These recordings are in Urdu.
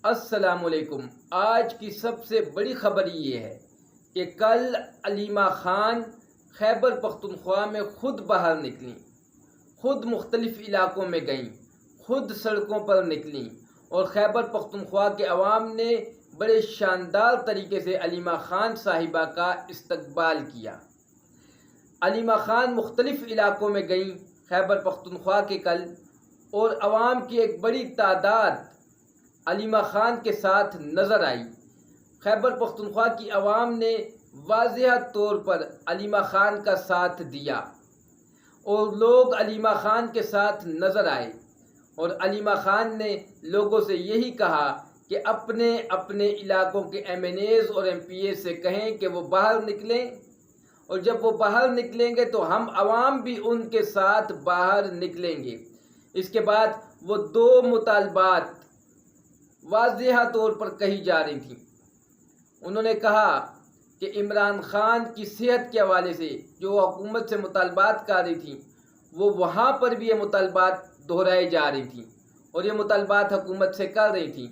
السلام علیکم۔ آج کی سب سے بڑی خبر یہ ہے کہ کل علیمہ خان خیبر پختونخوا میں خود باہر نکلیں، خود مختلف علاقوں میں گئیں، خود سڑکوں پر نکلیں اور خیبر پختونخوا کے عوام نے بڑے شاندار طریقے سے علیمہ خان صاحبہ کا استقبال کیا۔ علیمہ خان مختلف علاقوں میں گئیں خیبر پختونخوا کے کل، اور عوام کی ایک بڑی تعداد علیمہ خان کے ساتھ نظر آئی۔ خیبر پختونخوا کی عوام نے واضح طور پر علیمہ خان کا ساتھ دیا اور لوگ علیمہ خان کے ساتھ نظر آئے، اور علیمہ خان نے لوگوں سے یہی کہا کہ اپنے اپنے علاقوں کے ایم این ایز اور ایم پی اے سے کہیں کہ وہ باہر نکلیں، اور جب وہ باہر نکلیں گے تو ہم عوام بھی ان کے ساتھ باہر نکلیں گے۔ اس کے بعد وہ دو مطالبات واضح طور پر کہی جا رہی تھیں۔ انہوں نے کہا کہ عمران خان کی صحت کے حوالے سے جو حکومت سے مطالبات کر رہی تھیں، وہ وہاں پر بھی یہ مطالبات دہرائی جا رہی تھیں، اور یہ مطالبات حکومت سے کر رہی تھیں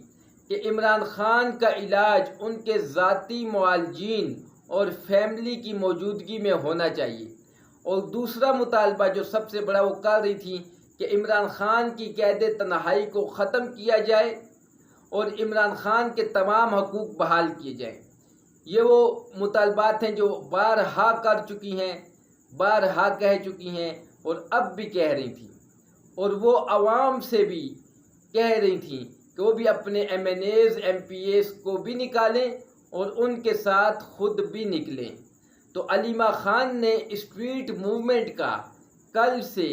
کہ عمران خان کا علاج ان کے ذاتی معالجین اور فیملی کی موجودگی میں ہونا چاہیے۔ اور دوسرا مطالبہ جو سب سے بڑا وہ کر رہی تھی کہ عمران خان کی قید تنہائی کو ختم کیا جائے اور عمران خان کے تمام حقوق بحال کیے جائیں۔ یہ وہ مطالبات ہیں جو بارہا کر چکی ہیں، بارہا کہہ چکی ہیں اور اب بھی کہہ رہی تھیں، اور وہ عوام سے بھی کہہ رہی تھیں کہ وہ بھی اپنے MNAs MPAs کو بھی نکالیں اور ان کے ساتھ خود بھی نکلیں۔ تو علیمہ خان نے اسٹریٹ موومنٹ کا کل سے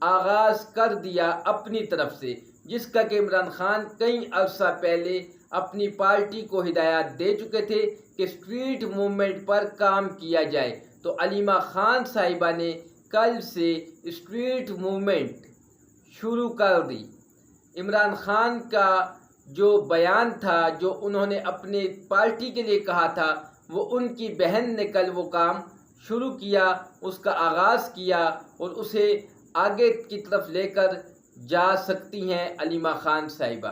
آغاز کر دیا اپنی طرف سے، جس کا کہ عمران خان کئی عرصہ پہلے اپنی پارٹی کو ہدایات دے چکے تھے کہ اسٹریٹ موومنٹ پر کام کیا جائے۔ تو علیمہ خان صاحبہ نے کل سے اسٹریٹ موومنٹ شروع کر دی۔ عمران خان کا جو بیان تھا، جو انہوں نے اپنے پارٹی کے لیے کہا تھا، وہ ان کی بہن نے کل وہ کام شروع کیا، اس کا آغاز کیا، اور اسے آگے کی طرف لے کر جا سکتی ہیں علیمہ خان صاحبہ۔